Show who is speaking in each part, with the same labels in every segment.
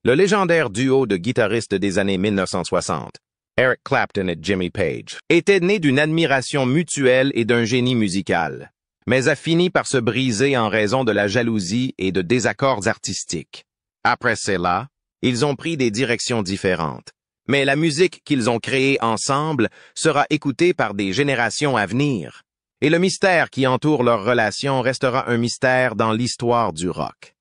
Speaker 1: Le légendaire duo de guitaristes des années 1960, Eric Clapton et Jimmy Page, était né d'une admiration mutuelle et d'un génie musical, mais a fini par se briser en raison de la jalousie et de désaccords artistiques. Après cela, ils ont pris des directions différentes, mais la musique qu'ils ont créée ensemble sera écoutée par des générations à venir, et le mystère qui entoure leur relation restera un mystère dans l'histoire du rock.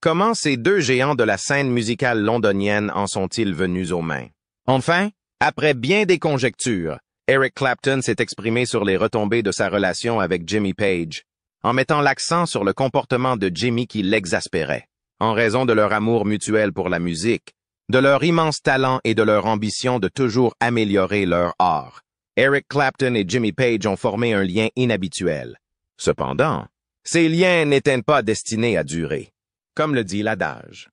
Speaker 1: Comment ces deux géants de la scène musicale londonienne en sont-ils venus aux mains? Enfin, après bien des conjectures, Eric Clapton s'est exprimé sur les retombées de sa relation avec Jimmy Page, en mettant l'accent sur le comportement de Jimmy qui l'exaspérait, en raison de leur amour mutuel pour la musique, de leur immense talent et de leur ambition de toujours améliorer leur art. Eric Clapton et Jimmy Page ont formé un lien inhabituel. Cependant, ces liens n'étaient pas destinés à durer. Comme le dit l'adage.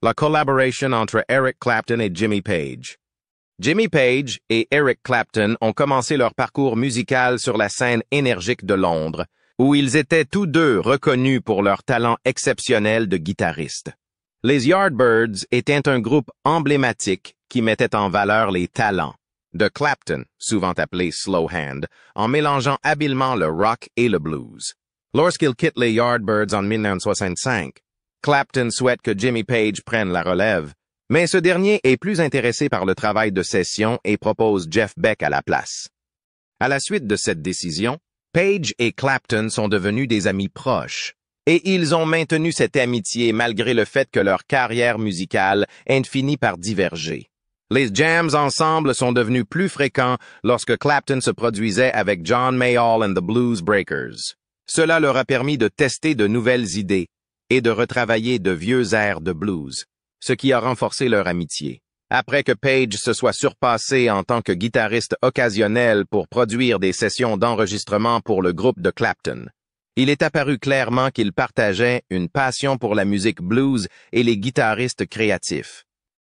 Speaker 1: La collaboration entre Eric Clapton et Jimmy Page. Jimmy Page et Eric Clapton ont commencé leur parcours musical sur la scène énergique de Londres, où ils étaient tous deux reconnus pour leur talent exceptionnel de guitariste. Les Yardbirds étaient un groupe emblématique qui mettait en valeur les talents de Clapton, souvent appelé Slow Hand, en mélangeant habilement le rock et le blues. Lorsqu'il quitte les Yardbirds en 1965, Clapton souhaite que Jimmy Page prenne la relève, mais ce dernier est plus intéressé par le travail de session et propose Jeff Beck à la place. À la suite de cette décision, Page et Clapton sont devenus des amis proches, et ils ont maintenu cette amitié malgré le fait que leur carrière musicale ait fini par diverger. Les jams ensemble sont devenus plus fréquents lorsque Clapton se produisait avec John Mayall and the Blues Breakers. Cela leur a permis de tester de nouvelles idées et de retravailler de vieux airs de blues, ce qui a renforcé leur amitié. Après que Page se soit surpassé en tant que guitariste occasionnel pour produire des sessions d'enregistrement pour le groupe de Clapton, il est apparu clairement qu'il partageait une passion pour la musique blues et les guitaristes créatifs.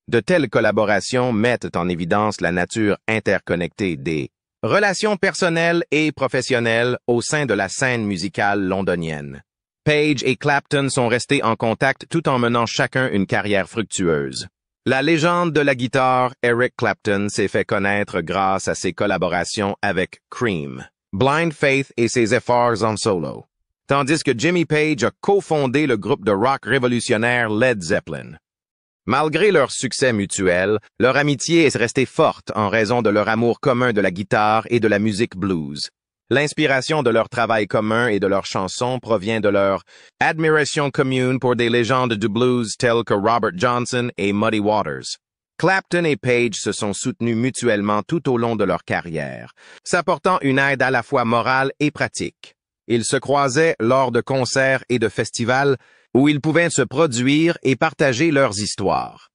Speaker 1: De telles collaborations mettent en évidence la nature interconnectée des relations personnelles et professionnelles au sein de la scène musicale londonienne. Page et Clapton sont restés en contact tout en menant chacun une carrière fructueuse. La légende de la guitare, Eric Clapton, s'est fait connaître grâce à ses collaborations avec Cream, Blind Faith et ses efforts en solo, tandis que Jimmy Page a cofondé le groupe de rock révolutionnaire Led Zeppelin. Malgré leur succès mutuel, leur amitié est restée forte en raison de leur amour commun de la guitare et de la musique blues. L'inspiration de leur travail commun et de leurs chansons provient de leur admiration commune pour des légendes du blues telles que Robert Johnson et Muddy Waters. Clapton et Page se sont soutenus mutuellement tout au long de leur carrière, s'apportant une aide à la fois morale et pratique. Ils se croisaient lors de concerts et de festivals où ils pouvaient se produire et partager leurs histoires.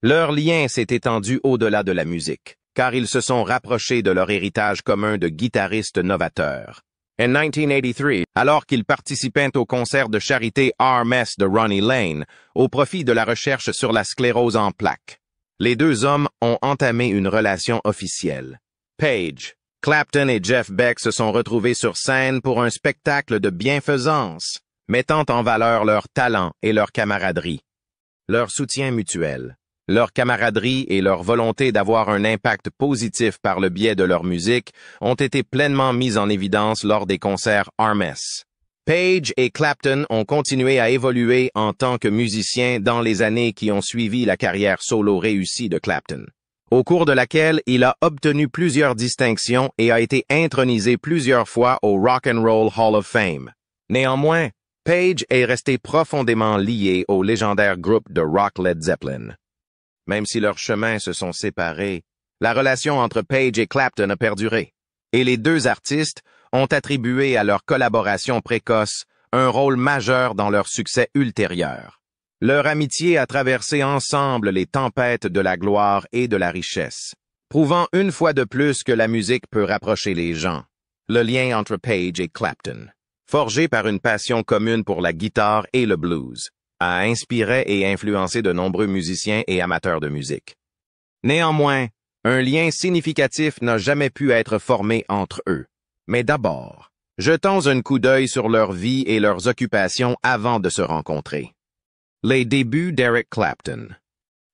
Speaker 1: Leur lien s'est étendu au-delà de la musique, car ils se sont rapprochés de leur héritage commun de guitaristes novateurs. En 1983, alors qu'ils participaient au concert de charité RMS de Ronnie Lane, au profit de la recherche sur la sclérose en plaques, les deux hommes ont entamé une relation officielle. Page, Clapton et Jeff Beck se sont retrouvés sur scène pour un spectacle de bienfaisance, mettant en valeur leur talent et leur camaraderie, leur soutien mutuel. Leur camaraderie et leur volonté d'avoir un impact positif par le biais de leur musique ont été pleinement mises en évidence lors des concerts RMS. Page et Clapton ont continué à évoluer en tant que musiciens dans les années qui ont suivi la carrière solo réussie de Clapton, au cours de laquelle il a obtenu plusieurs distinctions et a été intronisé plusieurs fois au Rock and Roll Hall of Fame. Néanmoins, Page est resté profondément lié au légendaire groupe de rock Led Zeppelin. Même si leurs chemins se sont séparés, la relation entre Page et Clapton a perduré, et les deux artistes ont attribué à leur collaboration précoce un rôle majeur dans leur succès ultérieur. Leur amitié a traversé ensemble les tempêtes de la gloire et de la richesse, prouvant une fois de plus que la musique peut rapprocher les gens. Le lien entre Page et Clapton, forgé par une passion commune pour la guitare et le blues, a inspiré et influencé de nombreux musiciens et amateurs de musique. Néanmoins, un lien significatif n'a jamais pu être formé entre eux. Mais d'abord, jetons un coup d'œil sur leur vie et leurs occupations avant de se rencontrer. Les débuts d'Eric Clapton.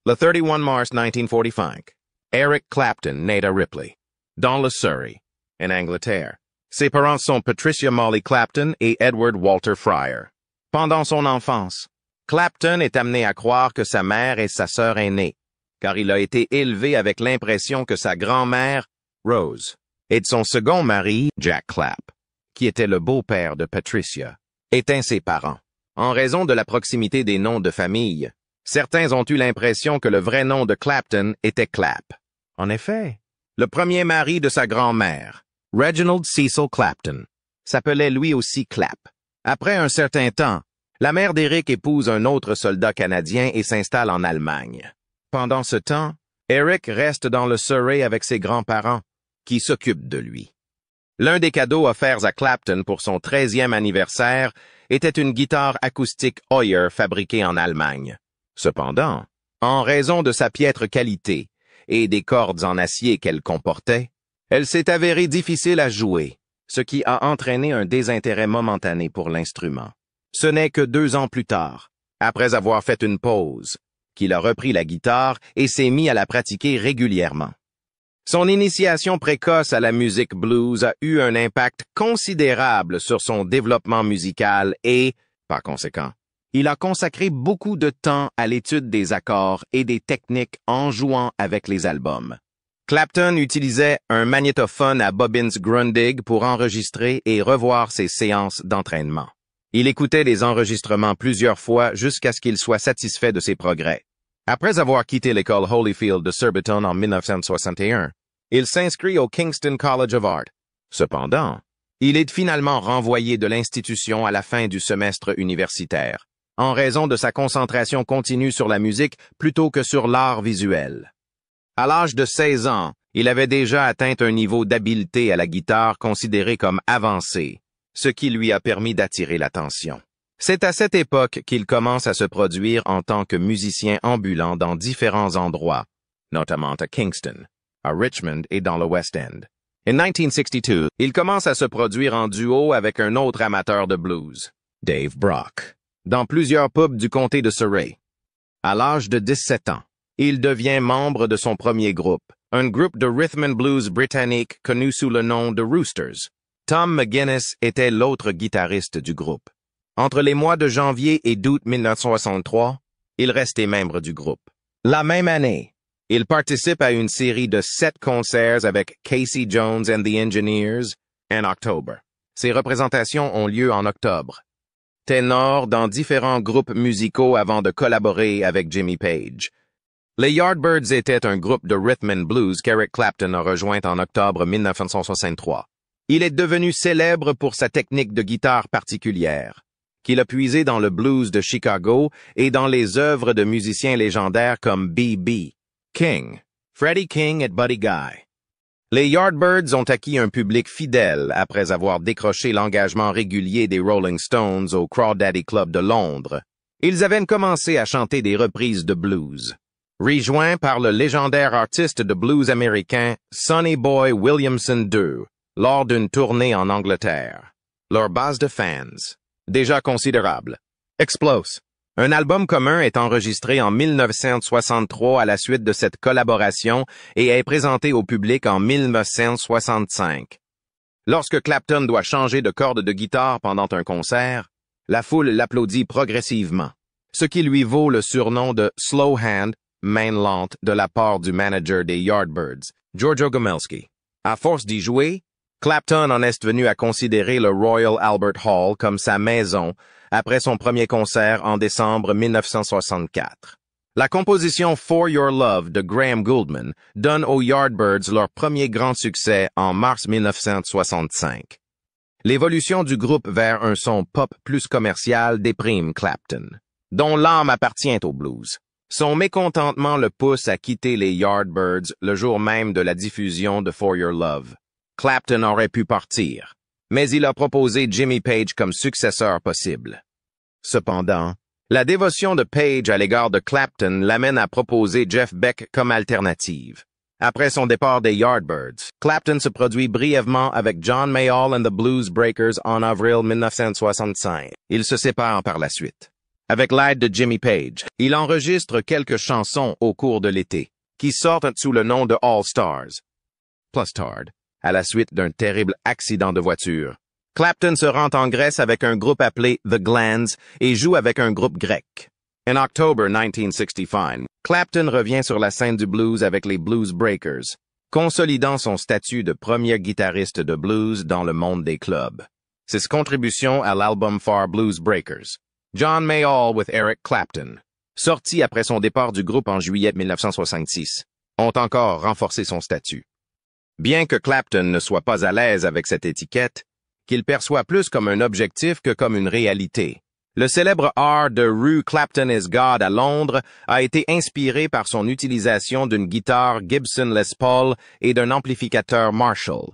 Speaker 1: Le 31 mars 1945, Eric Clapton naît à Ripley, dans le Surrey, en Angleterre. Ses parents sont Patricia Molly Clapton et Edward Walter Fryer. Pendant son enfance, Clapton est amené à croire que sa mère est sa sœur aînée, car il a été élevé avec l'impression que sa grand-mère, Rose, et de son second mari, Jack Clapp, qui était le beau-père de Patricia, étaient ses parents. En raison de la proximité des noms de famille, certains ont eu l'impression que le vrai nom de Clapton était Clapp. En effet, le premier mari de sa grand-mère, Reginald Cecil Clapton, s'appelait lui aussi Clapp. Après un certain temps, la mère d'Eric épouse un autre soldat canadien et s'installe en Allemagne. Pendant ce temps, Eric reste dans le Surrey avec ses grands-parents, qui s'occupent de lui. L'un des cadeaux offerts à Clapton pour son 13e anniversaire était une guitare acoustique Hoyer fabriquée en Allemagne. Cependant, en raison de sa piètre qualité et des cordes en acier qu'elle comportait, elle s'est avérée difficile à jouer, ce qui a entraîné un désintérêt momentané pour l'instrument. Ce n'est que 2 ans plus tard, après avoir fait une pause, qu'il a repris la guitare et s'est mis à la pratiquer régulièrement. Son initiation précoce à la musique blues a eu un impact considérable sur son développement musical et, par conséquent, il a consacré beaucoup de temps à l'étude des accords et des techniques en jouant avec les albums. Clapton utilisait un magnétophone à bobbins Grundig pour enregistrer et revoir ses séances d'entraînement. Il écoutait les enregistrements plusieurs fois jusqu'à ce qu'il soit satisfait de ses progrès. Après avoir quitté l'école Holyfield de Surbiton en 1961, il s'inscrit au Kingston College of Art. Cependant, il est finalement renvoyé de l'institution à la fin du semestre universitaire, en raison de sa concentration continue sur la musique plutôt que sur l'art visuel. À l'âge de 16 ans, il avait déjà atteint un niveau d'habileté à la guitare considéré comme avancé, ce qui lui a permis d'attirer l'attention. C'est à cette époque qu'il commence à se produire en tant que musicien ambulant dans différents endroits, notamment à Kingston, à Richmond et dans le West End. En 1962, il commence à se produire en duo avec un autre amateur de blues, Dave Brock, dans plusieurs pubs du comté de Surrey. À l'âge de 17 ans, il devient membre de son premier groupe, un groupe de rhythm and blues britannique connu sous le nom de Roosters. Tom McGuinness était l'autre guitariste du groupe. Entre les mois de janvier et d'août 1963, il restait membre du groupe. La même année, il participe à une série de 7 concerts avec Casey Jones and the Engineers en octobre. Ces représentations ont lieu en octobre. Ténor dans différents groupes musicaux avant de collaborer avec Jimmy Page. Les Yardbirds étaient un groupe de rhythm and blues qu'Eric Clapton a rejoint en octobre 1963. Il est devenu célèbre pour sa technique de guitare particulière, qu'il a puisé dans le blues de Chicago et dans les œuvres de musiciens légendaires comme B.B. King, Freddie King et Buddy Guy. Les Yardbirds ont acquis un public fidèle après avoir décroché l'engagement régulier des Rolling Stones au Crawdaddy Club de Londres. Ils avaient commencé à chanter des reprises de blues, rejoints par le légendaire artiste de blues américain Sonny Boy Williamson II lors d'une tournée en Angleterre. Leur base de fans, déjà considérable, explose. Un album commun est enregistré en 1963 à la suite de cette collaboration et est présenté au public en 1965. Lorsque Clapton doit changer de corde de guitare pendant un concert, la foule l'applaudit progressivement, ce qui lui vaut le surnom de Slow Hand, main lente, de la part du manager des Yardbirds, Giorgio Gomelski. À force d'y jouer, Clapton en est venu à considérer le Royal Albert Hall comme sa maison après son premier concert en décembre 1964. La composition For Your Love de Graham Gouldman donne aux Yardbirds leur premier grand succès en mars 1965. L'évolution du groupe vers un son pop plus commercial déprime Clapton, dont l'âme appartient au blues. Son mécontentement le pousse à quitter les Yardbirds le jour même de la diffusion de For Your Love. Clapton aurait pu partir, mais il a proposé Jimmy Page comme successeur possible. Cependant, la dévotion de Page à l'égard de Clapton l'amène à proposer Jeff Beck comme alternative. Après son départ des Yardbirds, Clapton se produit brièvement avec John Mayall and the Blues Breakers en avril 1965. Ils se séparent par la suite. Avec l'aide de Jimmy Page, il enregistre quelques chansons au cours de l'été, qui sortent sous le nom de All Stars. Plus tard, à la suite d'un terrible accident de voiture, Clapton se rend en Grèce avec un groupe appelé The Glands et joue avec un groupe grec. En octobre 1965, Clapton revient sur la scène du blues avec les Blues Breakers, consolidant son statut de premier guitariste de blues dans le monde des clubs. Ses contributions à l'album Far Blues Breakers, John Mayall with Eric Clapton, sorti après son départ du groupe en juillet 1966, ont encore renforcé son statut. Bien que Clapton ne soit pas à l'aise avec cette étiquette, qu'il perçoit plus comme un objectif que comme une réalité, le célèbre art de rue Clapton is God à Londres a été inspiré par son utilisation d'une guitare Gibson Les Paul et d'un amplificateur Marshall.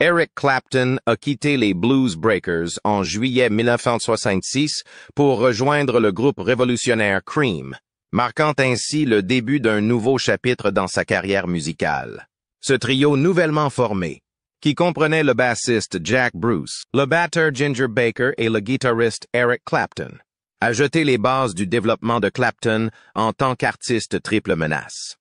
Speaker 1: Eric Clapton a quitté les Blues Breakers en juillet 1966 pour rejoindre le groupe révolutionnaire Cream, marquant ainsi le début d'un nouveau chapitre dans sa carrière musicale. Ce trio nouvellement formé, qui comprenait le bassiste Jack Bruce, le batteur Ginger Baker et le guitariste Eric Clapton, a jeté les bases du développement de Clapton en tant qu'artiste triple menace.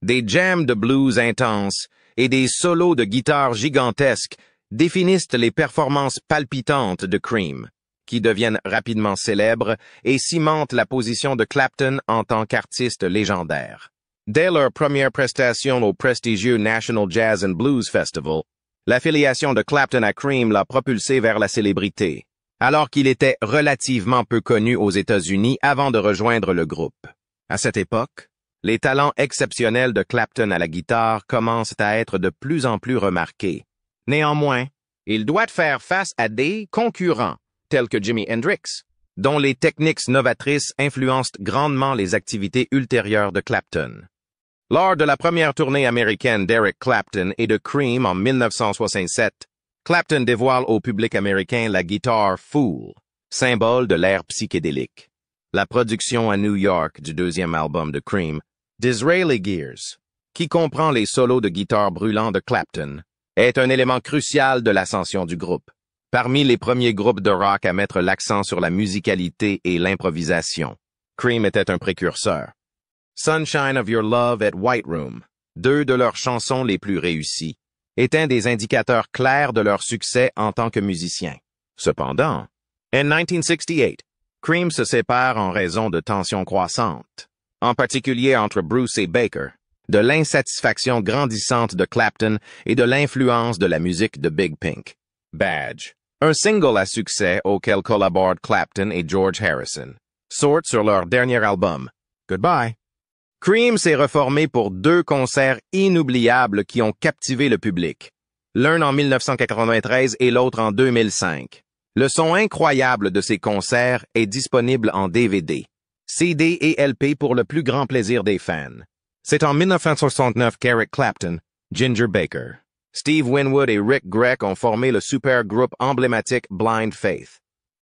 Speaker 1: Des jams de blues intenses et des solos de guitare gigantesques définissent les performances palpitantes de Cream, qui deviennent rapidement célèbres et cimentent la position de Clapton en tant qu'artiste légendaire. Dès leur première prestation au prestigieux National Jazz and Blues Festival, l'affiliation de Clapton à Cream l'a propulsé vers la célébrité, alors qu'il était relativement peu connu aux États-Unis avant de rejoindre le groupe. À cette époque, les talents exceptionnels de Clapton à la guitare commencent à être de plus en plus remarqués. Néanmoins, il doit faire face à des concurrents, tels que Jimi Hendrix, dont les techniques novatrices influencent grandement les activités ultérieures de Clapton. Lors de la première tournée américaine d'Eric Clapton et de Cream en 1967, Clapton dévoile au public américain la guitare Fool, symbole de l'ère psychédélique. La production à New York du deuxième album de Cream, Disraeli Gears, qui comprend les solos de guitare brûlants de Clapton, est un élément crucial de l'ascension du groupe. Parmi les premiers groupes de rock à mettre l'accent sur la musicalité et l'improvisation, Cream était un précurseur. Sunshine of Your Love at White Room, deux de leurs chansons les plus réussies, est un des indicateurs clairs de leur succès en tant que musiciens. Cependant, en 1968, Cream se sépare en raison de tensions croissantes, en particulier entre Bruce et Baker, de l'insatisfaction grandissante de Clapton et de l'influence de la musique de Big Pink. Badge, un single à succès auquel collaborent Clapton et George Harrison, sort sur leur dernier album, Goodbye. Cream s'est reformé pour deux concerts inoubliables qui ont captivé le public, l'un en 1993 et l'autre en 2005. Le son incroyable de ces concerts est disponible en DVD, CD et LP pour le plus grand plaisir des fans. C'est en 1969 qu'Eric Clapton, Ginger Baker, Steve Winwood et Rick Gregg ont formé le super groupe emblématique Blind Faith.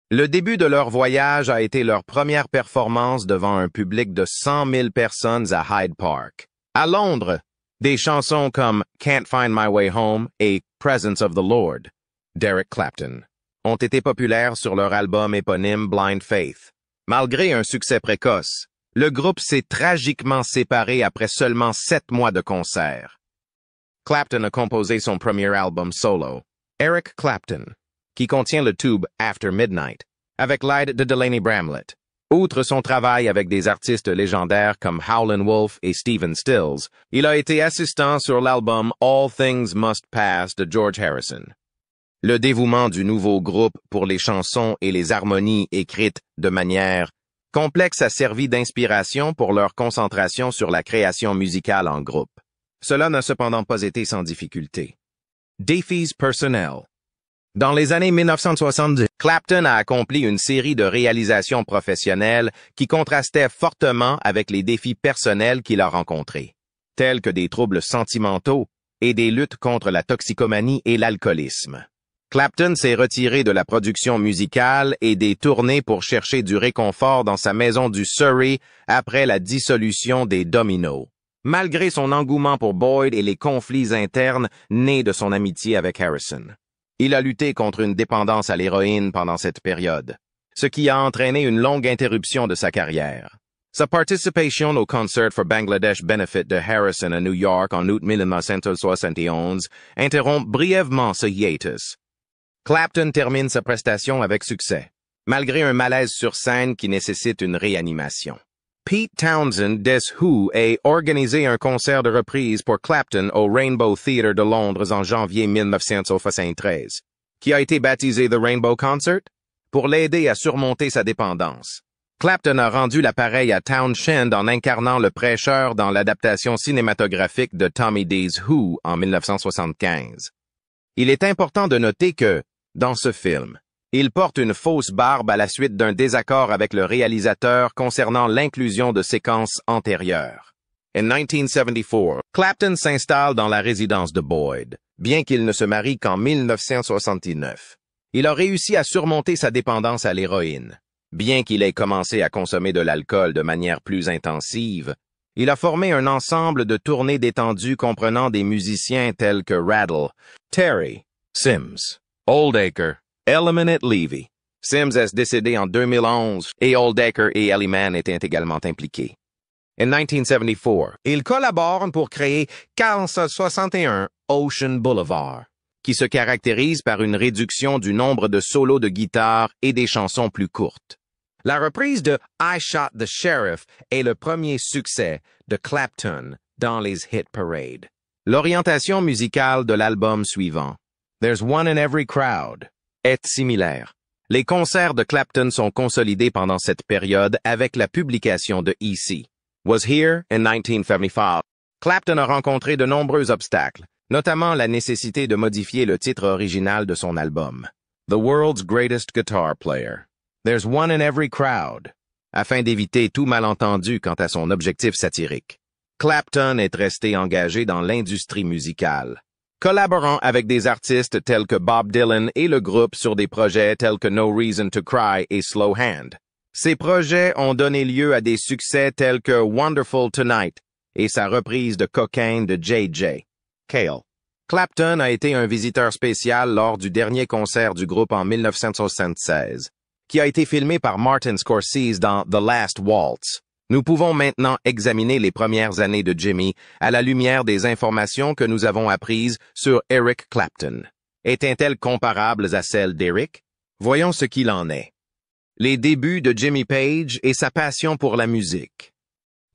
Speaker 1: Le début de leur voyage a été leur première performance devant un public de 100 000 personnes à Hyde Park. À Londres, des chansons comme Can't Find My Way Home et Presence of the Lord, d'Eric Clapton, ont été populaires sur leur album éponyme Blind Faith. Malgré un succès précoce, le groupe s'est tragiquement séparé après seulement 7 mois de concert. Clapton a composé son premier album solo, Eric Clapton, qui contient le tube After Midnight, avec l'aide de Delaney Bramlett. Outre son travail avec des artistes légendaires comme Howlin' Wolf et Stephen Stills, il a été assistant sur l'album All Things Must Pass de George Harrison. Le dévouement du nouveau groupe pour les chansons et les harmonies écrites de manière complexe a servi d'inspiration pour leur concentration sur la création musicale en groupe. Cela n'a cependant pas été sans difficulté. Défis personnels. Dans les années 1970, Clapton a accompli une série de réalisations professionnelles qui contrastaient fortement avec les défis personnels qu'il a rencontrés, tels que des troubles sentimentaux et des luttes contre la toxicomanie et l'alcoolisme. Clapton s'est retiré de la production musicale et des tournées pour chercher du réconfort dans sa maison du Surrey après la dissolution des Dominos, malgré son engouement pour Boyd et les conflits internes nés de son amitié avec Harrison. Il a lutté contre une dépendance à l'héroïne pendant cette période, ce qui a entraîné une longue interruption de sa carrière. Sa participation au concert for Bangladesh Benefit de Harrison à New York en août 1971 interrompt brièvement ce hiatus. Clapton termine sa prestation avec succès, malgré un malaise sur scène qui nécessite une réanimation. Pete Townsend des Who a organisé un concert de reprise pour Clapton au Rainbow Theatre de Londres en janvier 1973, qui a été baptisé The Rainbow Concert, pour l'aider à surmonter sa dépendance. Clapton a rendu l'appareil à Townshend en incarnant le prêcheur dans l'adaptation cinématographique de Tommy D's Who en 1975. Il est important de noter que, dans ce film, il porte une fausse barbe à la suite d'un désaccord avec le réalisateur concernant l'inclusion de séquences antérieures. En 1974, Clapton s'installe dans la résidence de Boyd, bien qu'il ne se marie qu'en 1969. Il a réussi à surmonter sa dépendance à l'héroïne. Bien qu'il ait commencé à consommer de l'alcool de manière plus intensive, il a formé un ensemble de tournées détendues comprenant des musiciens tels que Rattle, Terry, Sims, Oldacre, Elliman Levy. Sims est décédé en 2011 et Oldacre et Elliman étaient également impliqués. En 1974, ils collaborent pour créer 461 Ocean Boulevard, qui se caractérise par une réduction du nombre de solos de guitare et des chansons plus courtes. La reprise de I Shot the Sheriff est le premier succès de Clapton dans les hit parades. L'orientation musicale de l'album suivant, There's One in Every Crowd, est similaire. Les concerts de Clapton sont consolidés pendant cette période avec la publication de E.C. Was Here in 1975. Clapton a rencontré de nombreux obstacles, notamment la nécessité de modifier le titre original de son album, The World's Greatest Guitar Player, There's One in Every Crowd, afin d'éviter tout malentendu quant à son objectif satirique. Clapton est resté engagé dans l'industrie musicale, collaborant avec des artistes tels que Bob Dylan et le groupe sur des projets tels que No Reason to Cry et Slow Hand. Ces projets ont donné lieu à des succès tels que Wonderful Tonight et sa reprise de Cocaine de J.J. Cale. Clapton a été un visiteur spécial lors du dernier concert du groupe en 1976, qui a été filmé par Martin Scorsese dans The Last Waltz. Nous pouvons maintenant examiner les premières années de Jimmy à la lumière des informations que nous avons apprises sur Eric Clapton. Étaient-elles comparables à celles d'Eric? Voyons ce qu'il en est. Les débuts de Jimmy Page et sa passion pour la musique.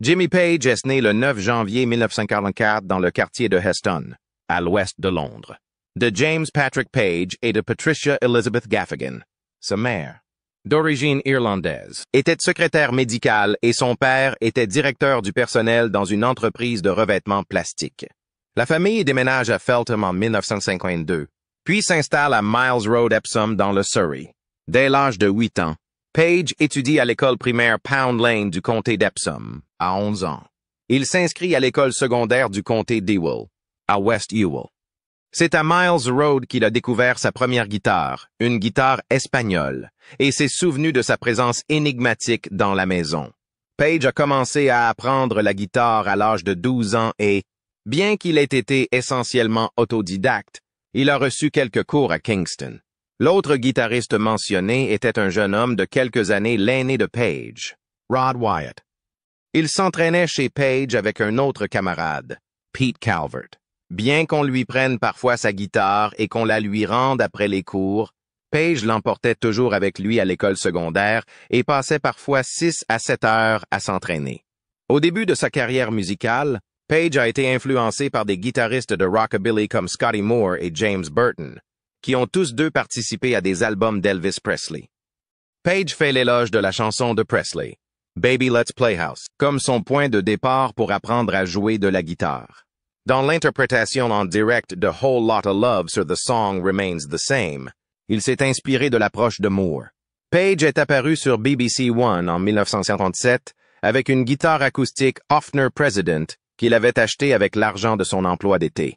Speaker 1: Jimmy Page est né le 9 janvier 1944 dans le quartier de Heston, à l'ouest de Londres, de James Patrick Page et de Patricia Elizabeth Gaffigan, sa mère. D'origine irlandaise, était secrétaire médical et son père était directeur du personnel dans une entreprise de revêtements plastiques. La famille déménage à Feltham en 1952, puis s'installe à Miles Road, Epsom, dans le Surrey. Dès l'âge de 8 ans, Page étudie à l'école primaire Pound Lane du comté d'Epsom, à 11 ans. Il s'inscrit à l'école secondaire du comté d'Ewell, à West Ewell. C'est à Miles Road qu'il a découvert sa première guitare, une guitare espagnole, et s'est souvenu de sa présence énigmatique dans la maison. Page a commencé à apprendre la guitare à l'âge de 12 ans et, bien qu'il ait été essentiellement autodidacte, il a reçu quelques cours à Kingston. L'autre guitariste mentionné était un jeune homme de quelques années l'aîné de Page, Rod Wyatt. Il s'entraînait chez Page avec un autre camarade, Pete Calvert. Bien qu'on lui prenne parfois sa guitare et qu'on la lui rende après les cours, Page l'emportait toujours avec lui à l'école secondaire et passait parfois 6 à 7 heures à s'entraîner. Au début de sa carrière musicale, Page a été influencé par des guitaristes de rockabilly comme Scotty Moore et James Burton, qui ont tous deux participé à des albums d'Elvis Presley. Page fait l'éloge de la chanson de Presley, Baby Let's Play House, comme son point de départ pour apprendre à jouer de la guitare. Dans l'interprétation en direct de Whole Lotta Love sur The Song Remains the Same, il s'est inspiré de l'approche de Moore. Page est apparu sur BBC One en 1957 avec une guitare acoustique Hofner President qu'il avait achetée avec l'argent de son emploi d'été.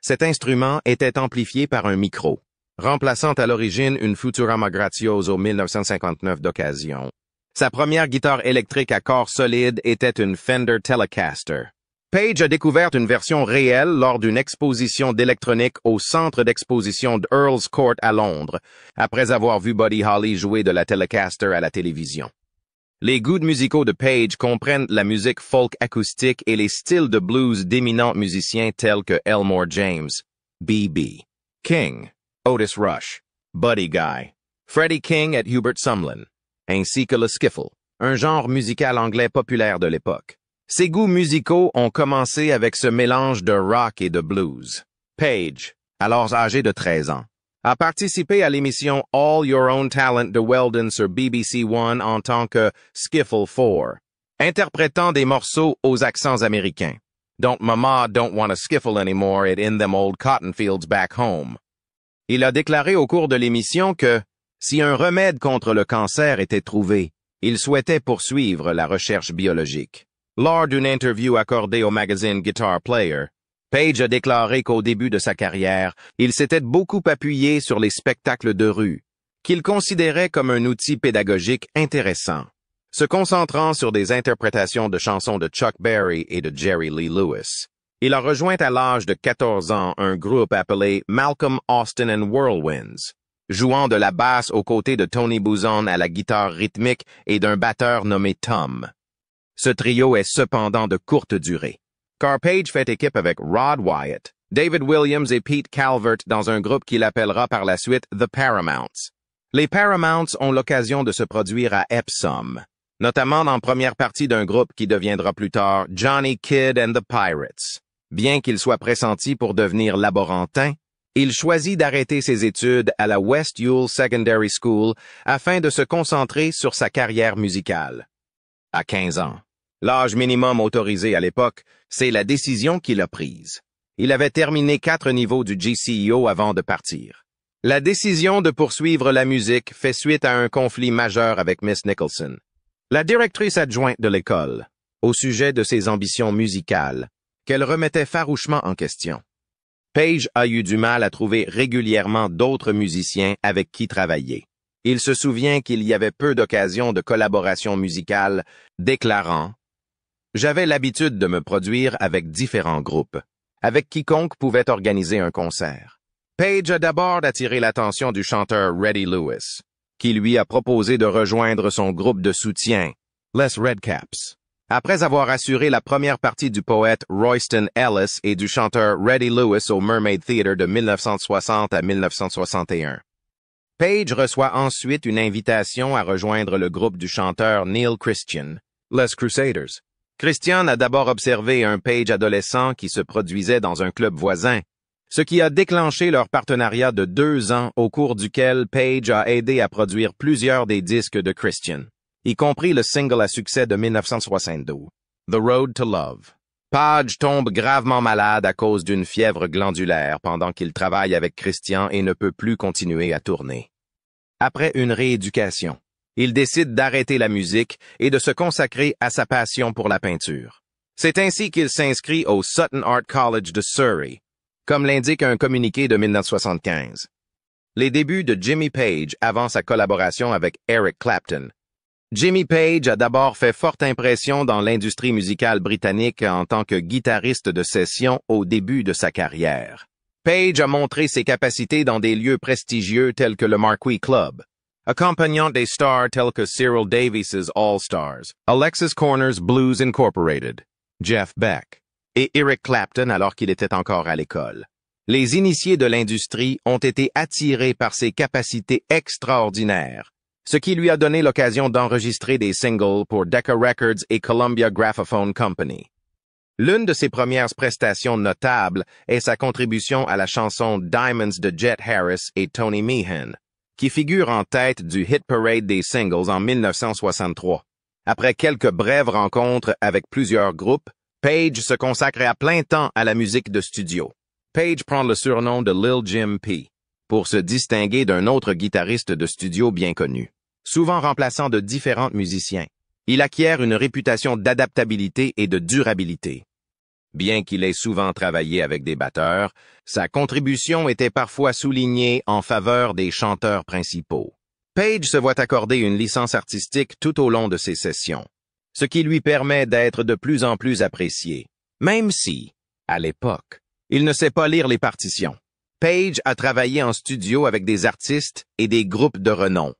Speaker 1: Cet instrument était amplifié par un micro, remplaçant à l'origine une Futurama Grazioso 1959 d'occasion. Sa première guitare électrique à corps solide était une Fender Telecaster. Page a découvert une version réelle lors d'une exposition d'électronique au centre d'exposition d'Earl's Court à Londres, après avoir vu Buddy Holly jouer de la Telecaster à la télévision. Les goûts musicaux de Page comprennent la musique folk acoustique et les styles de blues d'éminents musiciens tels que Elmore James, B.B. King, Otis Rush, Buddy Guy, Freddie King et Hubert Sumlin, ainsi que le skiffle, un genre musical anglais populaire de l'époque. Ses goûts musicaux ont commencé avec ce mélange de rock et de blues. Page, alors âgé de 13 ans, a participé à l'émission All Your Own Talent de Weldon sur BBC One en tant que Skiffle 4, interprétant des morceaux aux accents américains. Don't Mama Don't Want to Skiffle Anymore et In Them Old Cotton Fields Back Home. Il a déclaré au cours de l'émission que, si un remède contre le cancer était trouvé, il souhaitait poursuivre la recherche biologique. Lors d'une interview accordée au magazine Guitar Player, Page a déclaré qu'au début de sa carrière, il s'était beaucoup appuyé sur les spectacles de rue, qu'il considérait comme un outil pédagogique intéressant, se concentrant sur des interprétations de chansons de Chuck Berry et de Jerry Lee Lewis. Il a rejoint à l'âge de 14 ans un groupe appelé Malcolm Austin and Whirlwinds, jouant de la basse aux côtés de Tony Buzon à la guitare rythmique et d'un batteur nommé Tom. Ce trio est cependant de courte durée, car Page fait équipe avec Rod Wyatt, David Williams et Pete Calvert dans un groupe qu'il appellera par la suite The Paramounts. Les Paramounts ont l'occasion de se produire à Epsom, notamment en première partie d'un groupe qui deviendra plus tard Johnny Kidd and the Pirates. Bien qu'il soit pressenti pour devenir laborantin, il choisit d'arrêter ses études à la West Ewell Secondary School afin de se concentrer sur sa carrière musicale. À 15 ans, l'âge minimum autorisé à l'époque, c'est la décision qu'il a prise. Il avait terminé 4 niveaux du GCEO avant de partir. La décision de poursuivre la musique fait suite à un conflit majeur avec Miss Nicholson, la directrice adjointe de l'école, au sujet de ses ambitions musicales, qu'elle remettait farouchement en question. Page a eu du mal à trouver régulièrement d'autres musiciens avec qui travailler. Il se souvient qu'il y avait peu d'occasions de collaboration musicale, déclarant « J'avais l'habitude de me produire avec différents groupes, avec quiconque pouvait organiser un concert. » Page a d'abord attiré l'attention du chanteur Reddy Lewis, qui lui a proposé de rejoindre son groupe de soutien, Les Redcaps. Après avoir assuré la première partie du poète Royston Ellis et du chanteur Reddy Lewis au Mermaid Theatre de 1960 à 1961. Page reçoit ensuite une invitation à rejoindre le groupe du chanteur Neil Christian, Les Crusaders. Christian a d'abord observé un Page adolescent qui se produisait dans un club voisin, ce qui a déclenché leur partenariat de 2 ans au cours duquel Page a aidé à produire plusieurs des disques de Christian, y compris le single à succès de 1972, The Road to Love. Page tombe gravement malade à cause d'une fièvre glandulaire pendant qu'il travaille avec Christian et ne peut plus continuer à tourner. Après une rééducation, il décide d'arrêter la musique et de se consacrer à sa passion pour la peinture. C'est ainsi qu'il s'inscrit au Sutton Art College de Surrey, comme l'indique un communiqué de 1975. Les débuts de Jimmy Page avant sa collaboration avec Eric Clapton. Jimmy Page a d'abord fait forte impression dans l'industrie musicale britannique en tant que guitariste de session au début de sa carrière. Page a montré ses capacités dans des lieux prestigieux tels que le Marquee Club, accompagnant des stars tels que Cyril Davies's All Stars, Alexis Corner's Blues Incorporated, Jeff Beck et Eric Clapton alors qu'il était encore à l'école. Les initiés de l'industrie ont été attirés par ses capacités extraordinaires, ce qui lui a donné l'occasion d'enregistrer des singles pour Decca Records et Columbia Graphophone Company. L'une de ses premières prestations notables est sa contribution à la chanson Diamonds de Jet Harris et Tony Meehan, qui figure en tête du hit parade des singles en 1963. Après quelques brèves rencontres avec plusieurs groupes, Page se consacre à plein temps à la musique de studio. Page prend le surnom de Lil Jim P. pour se distinguer d'un autre guitariste de studio bien connu. Souvent remplaçant de différents musiciens, il acquiert une réputation d'adaptabilité et de durabilité. Bien qu'il ait souvent travaillé avec des batteurs, sa contribution était parfois soulignée en faveur des chanteurs principaux. Page se voit accorder une licence artistique tout au long de ses sessions, ce qui lui permet d'être de plus en plus apprécié. Même si, à l'époque, il ne sait pas lire les partitions. Page a travaillé en studio avec des artistes et des groupes de renom.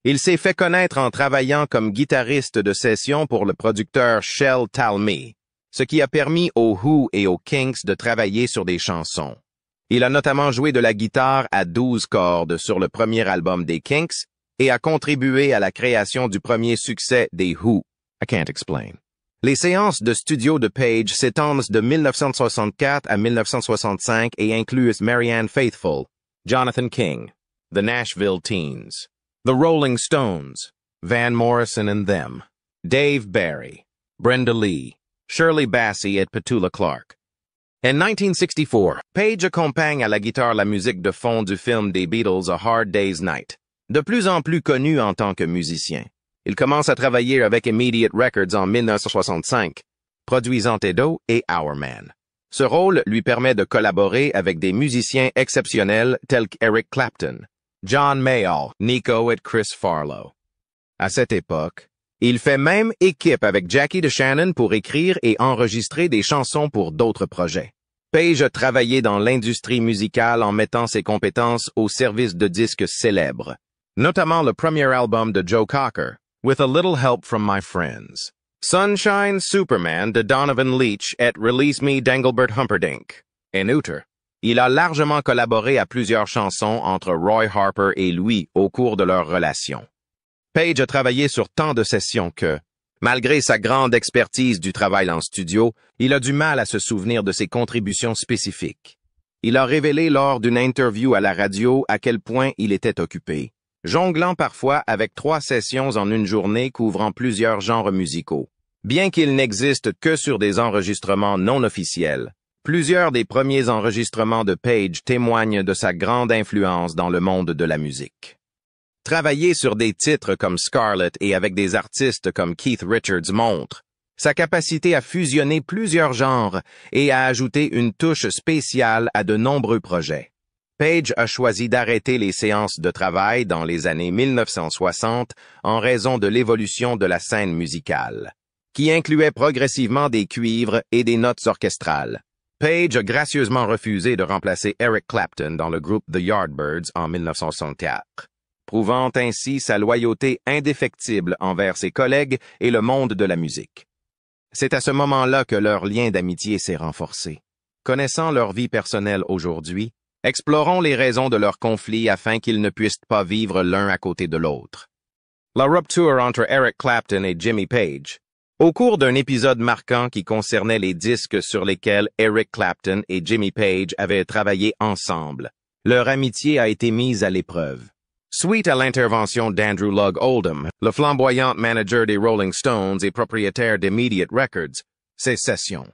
Speaker 1: Il s'est fait connaître en travaillant comme guitariste de session pour le producteur Shel Talmy, ce qui a permis aux Who et aux Kinks de travailler sur des chansons. Il a notamment joué de la guitare à 12 cordes sur le premier album des Kinks et a contribué à la création du premier succès des Who, I Can't Explain. Les séances de studio de Page s'étendent de 1964 à 1965 et incluent Marianne Faithfull, Jonathan King, The Nashville Teens, The Rolling Stones, Van Morrison and Them, Dave Barry, Brenda Lee, Shirley Bassey et Petula Clark. En 1964, Page accompagne à la guitare la musique de fond du film des Beatles A Hard Day's Night. De plus en plus connu en tant que musicien, il commence à travailler avec Immediate Records en 1965, produisant Edo et Our Man. Ce rôle lui permet de collaborer avec des musiciens exceptionnels tels qu'Eric Clapton, John Mayall, Nico et Chris Farlow. À cette époque, il fait même équipe avec Jackie DeShannon pour écrire et enregistrer des chansons pour d'autres projets. Page a travaillé dans l'industrie musicale en mettant ses compétences au service de disques célèbres, notamment le premier album de Joe Cocker, With a Little Help from My Friends, Sunshine Superman de Donovan Leitch et Release Me d'Engelbert Humperdinck. En outre, il a largement collaboré à plusieurs chansons entre Roy Harper et lui au cours de leur relation. Page a travaillé sur tant de sessions que, malgré sa grande expertise du travail en studio, il a du mal à se souvenir de ses contributions spécifiques. Il a révélé lors d'une interview à la radio à quel point il était occupé, jonglant parfois avec 3 sessions en une journée couvrant plusieurs genres musicaux. Bien qu'il n'existe que sur des enregistrements non officiels, plusieurs des premiers enregistrements de Page témoignent de sa grande influence dans le monde de la musique. Travailler sur des titres comme Scarlet et avec des artistes comme Keith Richards montre sa capacité à fusionner plusieurs genres et à ajouter une touche spéciale à de nombreux projets. Page a choisi d'arrêter les séances de travail dans les années 1960 en raison de l'évolution de la scène musicale, qui incluait progressivement des cuivres et des notes orchestrales. Page a gracieusement refusé de remplacer Eric Clapton dans le groupe The Yardbirds en 1964. Prouvant ainsi sa loyauté indéfectible envers ses collègues et le monde de la musique. C'est à ce moment-là que leur lien d'amitié s'est renforcé. Connaissant leur vie personnelle aujourd'hui, explorons les raisons de leur conflit afin qu'ils ne puissent pas vivre l'un à côté de l'autre. La rupture entre Eric Clapton et Jimmy Page. Au cours d'un épisode marquant qui concernait les disques sur lesquels Eric Clapton et Jimmy Page avaient travaillé ensemble, leur amitié a été mise à l'épreuve. Suite à l'intervention d'Andrew Lugg Oldham, le flamboyant manager des Rolling Stones et propriétaire d'Immediate Records, ces sessions,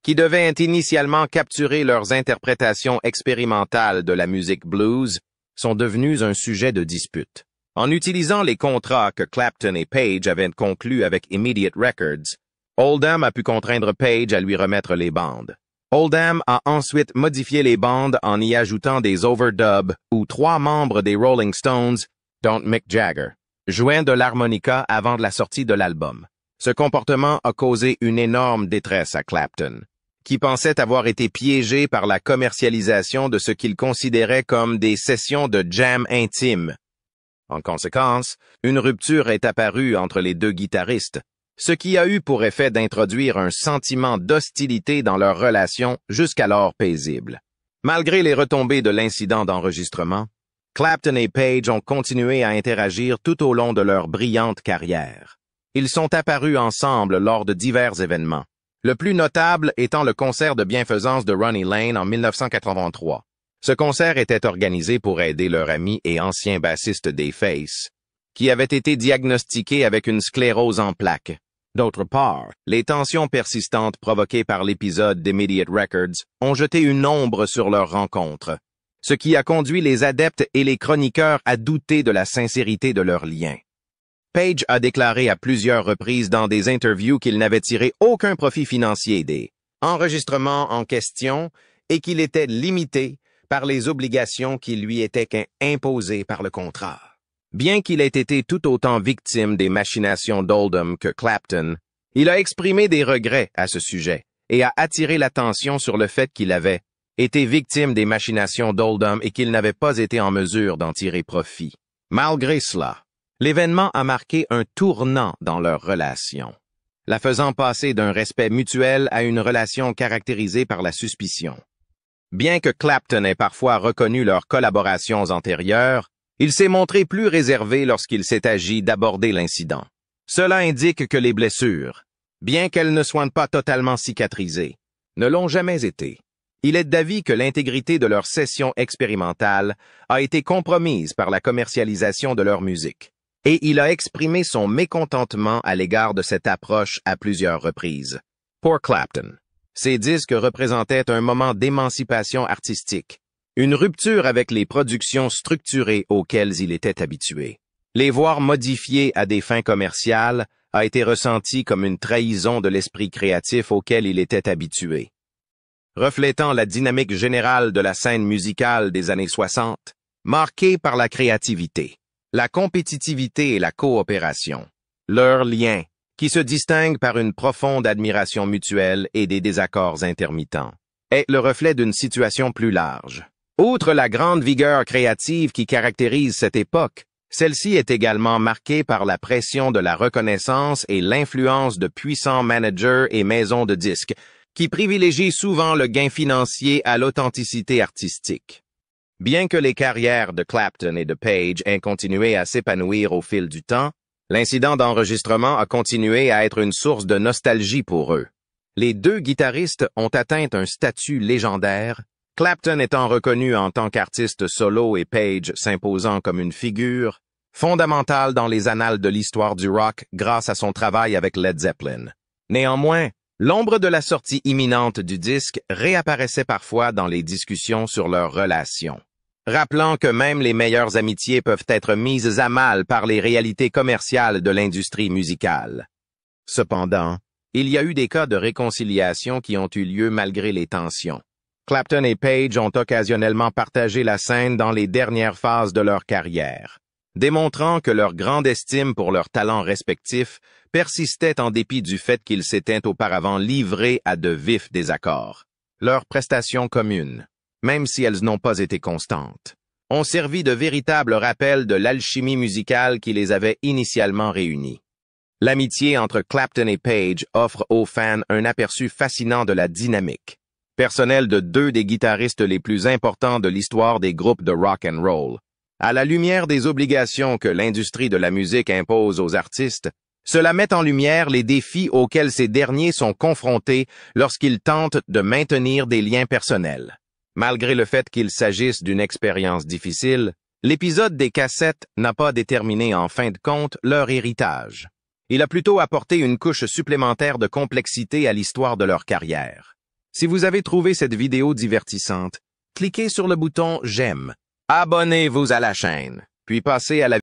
Speaker 1: qui devaient initialement capturer leurs interprétations expérimentales de la musique blues, sont devenues un sujet de dispute. En utilisant les contrats que Clapton et Page avaient conclus avec Immediate Records, Oldham a pu contraindre Page à lui remettre les bandes. Oldham a ensuite modifié les bandes en y ajoutant des overdubs où 3 membres des Rolling Stones, dont Mick Jagger, jouaient de l'harmonica avant la sortie de l'album. Ce comportement a causé une énorme détresse à Clapton, qui pensait avoir été piégé par la commercialisation de ce qu'il considérait comme des sessions de jam intime. En conséquence, une rupture est apparue entre les 2 guitaristes, ce qui a eu pour effet d'introduire un sentiment d'hostilité dans leur relation jusqu'alors paisible. Malgré les retombées de l'incident d'enregistrement, Clapton et Page ont continué à interagir tout au long de leur brillante carrière. Ils sont apparus ensemble lors de divers événements, le plus notable étant le concert de bienfaisance de Ronnie Lane en 1983. Ce concert était organisé pour aider leur ami et ancien bassiste des Faces, qui avait été diagnostiqué avec une sclérose en plaques. D'autre part, les tensions persistantes provoquées par l'épisode d'Immediate Records ont jeté une ombre sur leur rencontre, ce qui a conduit les adeptes et les chroniqueurs à douter de la sincérité de leur lien. Page a déclaré à plusieurs reprises dans des interviews qu'il n'avait tiré aucun profit financier des enregistrements en question et qu'il était limité par les obligations qui lui étaient imposées par le contrat. Bien qu'il ait été tout autant victime des machinations d'Oldham que Clapton, il a exprimé des regrets à ce sujet et a attiré l'attention sur le fait qu'il avait été victime des machinations d'Oldham et qu'il n'avait pas été en mesure d'en tirer profit. Malgré cela, l'événement a marqué un tournant dans leur relation, la faisant passer d'un respect mutuel à une relation caractérisée par la suspicion. Bien que Clapton ait parfois reconnu leurs collaborations antérieures, il s'est montré plus réservé lorsqu'il s'est agi d'aborder l'incident. Cela indique que les blessures, bien qu'elles ne soient pas totalement cicatrisées, ne l'ont jamais été. Il est d'avis que l'intégrité de leur session expérimentale a été compromise par la commercialisation de leur musique, et il a exprimé son mécontentement à l'égard de cette approche à plusieurs reprises. Pour Clapton, ces disques représentaient un moment d'émancipation artistique, une rupture avec les productions structurées auxquelles il était habitué. Les voir modifiés à des fins commerciales a été ressenti comme une trahison de l'esprit créatif auquel il était habitué. Reflétant la dynamique générale de la scène musicale des années 60, marquée par la créativité, la compétitivité et la coopération. Leur lien, qui se distingue par une profonde admiration mutuelle et des désaccords intermittents, est le reflet d'une situation plus large. Outre la grande vigueur créative qui caractérise cette époque, celle-ci est également marquée par la pression de la reconnaissance et l'influence de puissants managers et maisons de disques, qui privilégient souvent le gain financier à l'authenticité artistique. Bien que les carrières de Clapton et de Page aient continué à s'épanouir au fil du temps, l'incident d'enregistrement a continué à être une source de nostalgie pour eux. Les deux guitaristes ont atteint un statut légendaire, Clapton étant reconnu en tant qu'artiste solo et Page s'imposant comme une figure fondamentale dans les annales de l'histoire du rock grâce à son travail avec Led Zeppelin. Néanmoins, l'ombre de la sortie imminente du disque réapparaissait parfois dans les discussions sur leur relation, rappelant que même les meilleures amitiés peuvent être mises à mal par les réalités commerciales de l'industrie musicale. Cependant, il y a eu des cas de réconciliation qui ont eu lieu malgré les tensions. Clapton et Page ont occasionnellement partagé la scène dans les dernières phases de leur carrière, démontrant que leur grande estime pour leurs talents respectifs persistait en dépit du fait qu'ils s'étaient auparavant livrés à de vifs désaccords. Leurs prestations communes, même si elles n'ont pas été constantes, ont servi de véritable rappel de l'alchimie musicale qui les avait initialement réunis. L'amitié entre Clapton et Page offre aux fans un aperçu fascinant de la dynamique personnelle de deux des guitaristes les plus importants de l'histoire des groupes de rock and roll. À la lumière des obligations que l'industrie de la musique impose aux artistes, cela met en lumière les défis auxquels ces derniers sont confrontés lorsqu'ils tentent de maintenir des liens personnels. Malgré le fait qu'il s'agisse d'une expérience difficile, l'épisode des cassettes n'a pas déterminé en fin de compte leur héritage. Il a plutôt apporté une couche supplémentaire de complexité à l'histoire de leur carrière. Si vous avez trouvé cette vidéo divertissante, cliquez sur le bouton « J'aime », abonnez-vous à la chaîne, puis passez à la